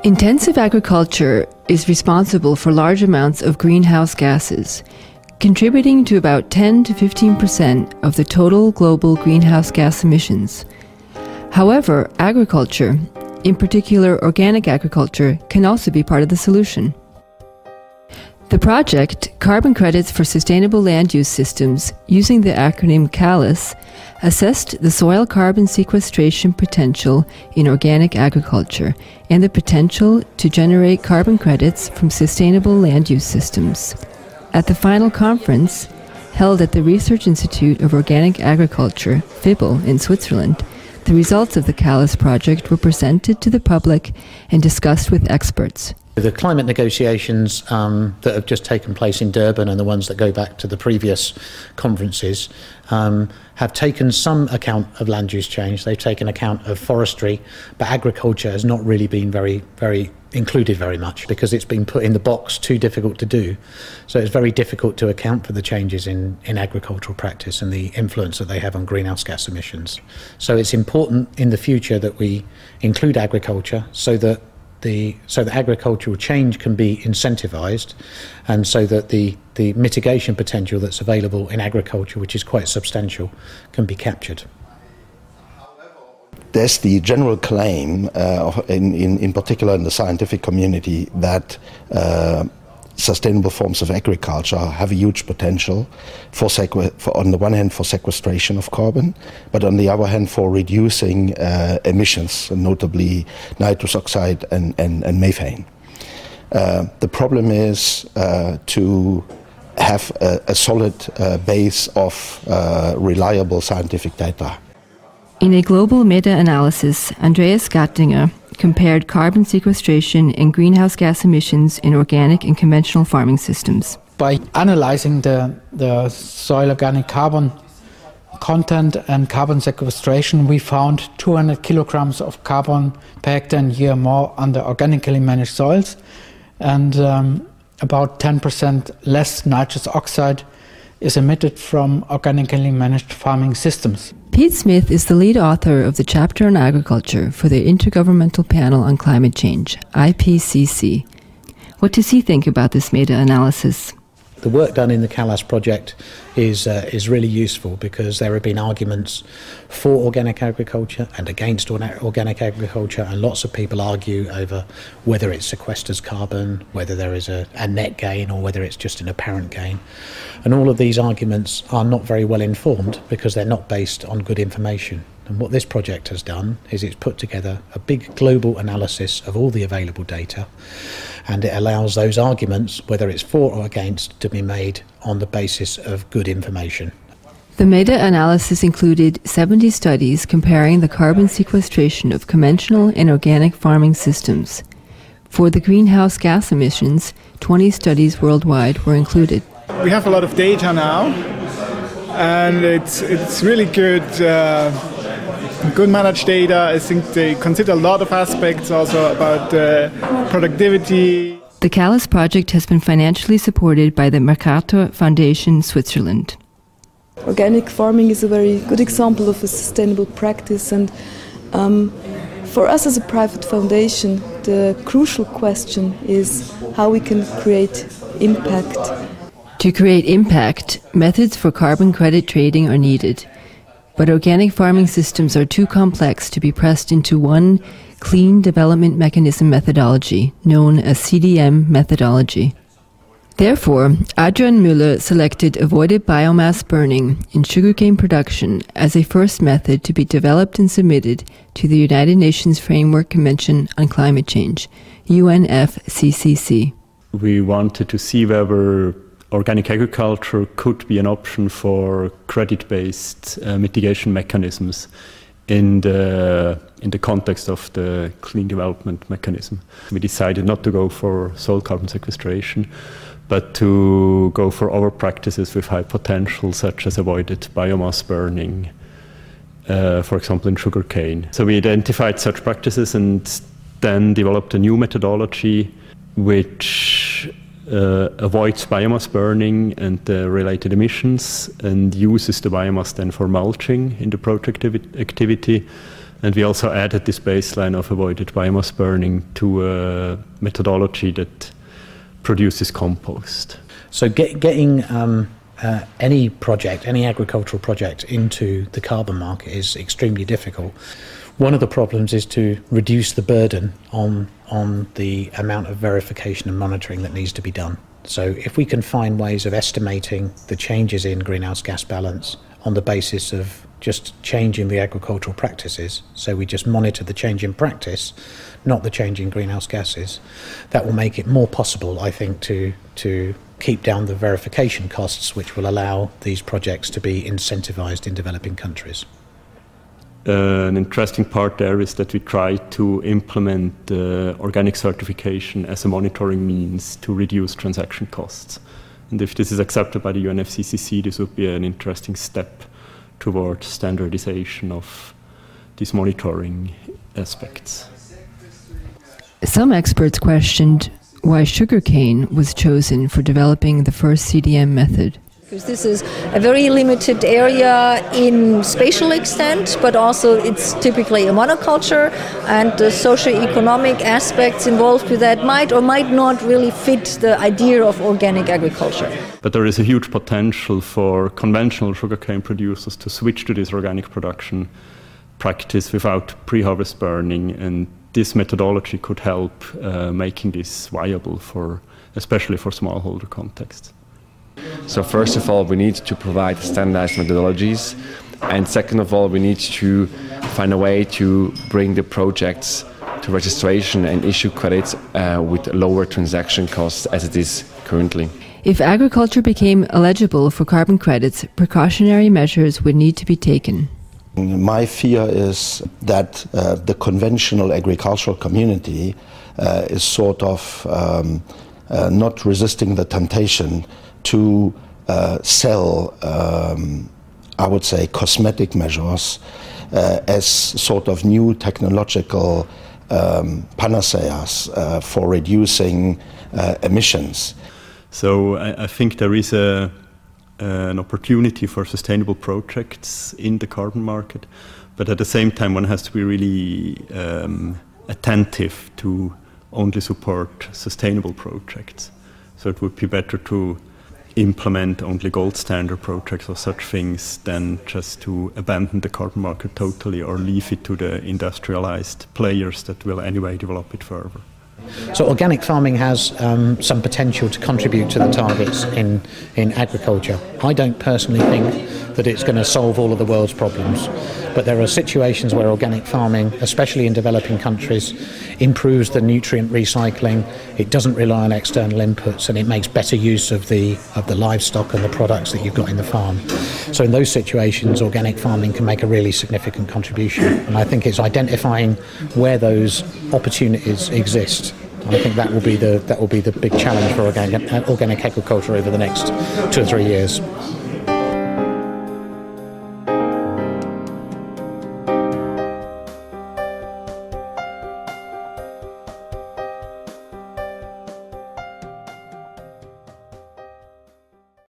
Intensive agriculture is responsible for large amounts of greenhouse gases, contributing to about 10 to 15% of the total global greenhouse gas emissions. However, agriculture, in particular organic agriculture, can also be part of the solution. The project, Carbon Credits for Sustainable Land Use Systems, using the acronym CALIS, assessed the soil carbon sequestration potential in organic agriculture and the potential to generate carbon credits from sustainable land use systems. At the final conference, held at the Research Institute of Organic Agriculture, FIBL, in Switzerland, the results of the CALIS project were presented to the public and discussed with experts. The climate negotiations that have just taken place in Durban and the ones that go back to the previous conferences have taken some account of land use change. They've taken account of forestry, but agriculture has not really been very included very much because it's been put in the box too difficult to do. So it's very difficult to account for the changes in agricultural practice and the influence that they have on greenhouse gas emissions. So it's important in the future that we include agriculture so that agricultural change can be incentivised and so that the mitigation potential that's available in agriculture, which is quite substantial, can be captured. There's the general claim, in particular in the scientific community, that sustainable forms of agriculture have a huge potential for on the one hand for sequestration of carbon, but on the other hand for reducing emissions, notably nitrous oxide and methane. The problem is to have a solid base of reliable scientific data. In a global meta-analysis, Andreas Gattinger compared carbon sequestration and greenhouse gas emissions in organic and conventional farming systems. By analyzing the soil organic carbon content and carbon sequestration, we found 200 kilograms of carbon per hectare and year more under organically managed soils and about 10% less nitrous oxide is emitted from organically managed farming systems. Pete Smith is the lead author of the chapter on agriculture for the Intergovernmental Panel on Climate Change, IPCC. What does he think about this meta-analysis? The work done in the CALIS project is really useful because there have been arguments for organic agriculture and against organic agriculture, and lots of people argue over whether it sequesters carbon, whether there is a net gain or whether it's just an apparent gain. And all of these arguments are not very well informed because they're not based on good information. And what this project has done is it's put together a big global analysis of all the available data, and it allows those arguments, whether it's for or against, to be made on the basis of good information. The meta-analysis included 70 studies comparing the carbon sequestration of conventional and organic farming systems. For the greenhouse gas emissions, 20 studies worldwide were included. We have a lot of data now, and it's really good managed data. I think they consider a lot of aspects also about productivity. The CALIS project has been financially supported by the Mercator Foundation Switzerland. Organic farming is a very good example of a sustainable practice, and for us as a private foundation, the crucial question is how we can create impact. To create impact, methods for carbon credit trading are needed. But organic farming systems are too complex to be pressed into one clean development mechanism methodology, known as CDM methodology. Therefore, Adrian Müller selected avoided biomass burning in sugarcane production as a first method to be developed and submitted to the United Nations Framework Convention on Climate Change, UNFCCC. We wanted to see whether organic agriculture could be an option for credit-based mitigation mechanisms in the context of the clean development mechanism. We decided not to go for soil carbon sequestration, but to go for other practices with high potential, such as avoided biomass burning, for example in sugarcane. So we identified such practices and then developed a new methodology which avoids biomass burning and the related emissions and uses the biomass then for mulching in the project activity, And we also added this baseline of avoided biomass burning to a methodology that produces compost. So getting any project, any agricultural project into the carbon market is extremely difficult. One of the problems is to reduce the burden on the amount of verification and monitoring that needs to be done. So if we can find ways of estimating the changes in greenhouse gas balance on the basis of just changing the agricultural practices, so we just monitor the change in practice, not the change in greenhouse gases, that will make it more possible, I think, to keep down the verification costs, which will allow these projects to be incentivized in developing countries. An interesting part there is that we try to implement organic certification as a monitoring means to reduce transaction costs. And if this is accepted by the UNFCCC, this would be an interesting step towards standardization of these monitoring aspects. Some experts questioned why sugarcane was chosen for developing the first CDM method. Because this is a very limited area in spatial extent, but also it's typically a monoculture, and the socio-economic aspects involved with that might or might not really fit the idea of organic agriculture. But there is a huge potential for conventional sugarcane producers to switch to this organic production practice without pre-harvest burning, and this methodology could help making this viable, especially for smallholder contexts. So first of all, we need to provide standardized methodologies, and second of all, we need to find a way to bring the projects to registration and issue credits with lower transaction costs as it is currently. If agriculture became eligible for carbon credits, precautionary measures would need to be taken. My fear is that the conventional agricultural community is sort of not resisting the temptation to sell, I would say, cosmetic measures as sort of new technological panaceas for reducing emissions. So I think there is an opportunity for sustainable projects in the carbon market, but at the same time one has to be really attentive to only support sustainable projects. So it would be better to implement only gold standard projects or such things than just to abandon the carbon market totally or leave it to the industrialized players that will anyway develop it further. So organic farming has some potential to contribute to the targets in agriculture. I don't personally think that it's going to solve all of the world's problems, but there are situations where organic farming, especially in developing countries, improves the nutrient recycling, it doesn't rely on external inputs, and it makes better use of the livestock and the products that you've got in the farm. So in those situations, organic farming can make a really significant contribution, and I think it's identifying where those opportunities exist. And I think that will be the big challenge for organic agriculture over the next 2 or 3 years.